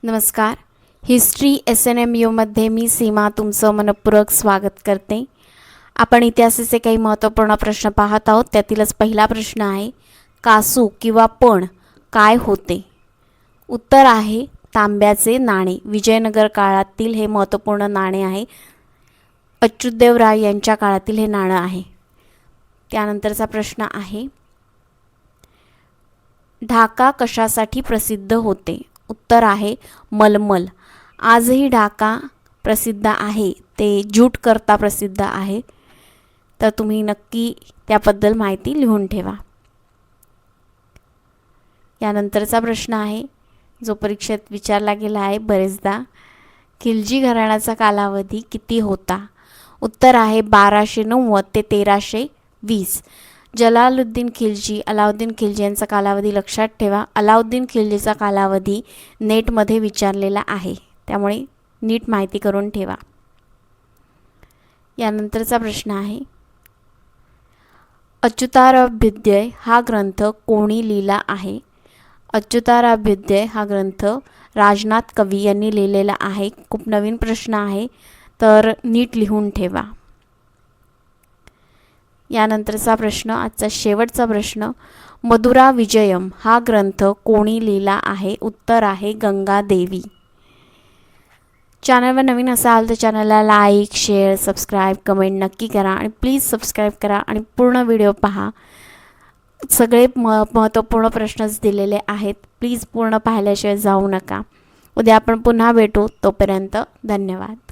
नमस्कार. History SNMU मध्ये मी सीमा तुमचं मनपूर्वक स्वागत करते. आपण इतिहासाचे काही महत्त्वपूर्ण प्रश्न पाहत आहोत. त्यातीलच पहिला प्रश्न आहे, कासू किंवा पण काय होते? उत्तर आहे तांब्याचे नाणे. विजयनगर काळातील हे महत्त्वपूर्ण नाणे आहे. अच्युतदेव राय यांच्या काळातील हे नाणं आहे. त्यानंतरचा प्रश्न आहे, ढाका कशासाठी प्रसिद्ध होते? उत्तर आहे मलमल. आजही ढाका प्रसिद्ध आहे ते ज्यूट करता प्रसिद्ध आहे. तर तुम्ही नक्की त्याबद्दल माहिती लिहून ठेवा. यानंतरचा प्रश्न आहे जो परीक्षेत विचारला गेला आहे बरेचदा, खिलजी घराण्याचा कालावधी किती होता? उत्तर आहे 1290 ते 1320. जलालुद्दीन खिलजी, अलाउद्दीन खिलजी यांचा कालावधी लक्षात ठेवा. अलाउद्दीन खिलजीचा कालावधी नेटमध्ये विचारलेला आहे, त्यामुळे नीट माहिती करून ठेवा. यानंतरचा प्रश्न आहे, अच्युतारभ्युदय हा ग्रंथ कोणी लिहिला आहे? अच्युतारभ्युदय हा ग्रंथ राजनाथ कवी यांनी लिहिलेला आहे. खूप नवीन प्रश्न आहे, तर नीट लिहून ठेवा. यानंतरचा प्रश्न, आजचा शेवटचा प्रश्न, मधुरा विजयम हा ग्रंथ कोणी लिहिला आहे? उत्तर आहे गंगादेवी. चॅनलवर नवीन असाल तर चॅनलला लाईक, शेअर, सबस्क्राईब, कमेंट नक्की करा आणि प्लीज सबस्क्राईब करा आणि पूर्ण व्हिडिओ पहा. सगळे महत्त्वपूर्ण प्रश्नच दिलेले आहेत. प्लीज पूर्ण पाहिल्याशिवाय जाऊ नका. उद्या आपण पुन्हा भेटू. तोपर्यंत धन्यवाद.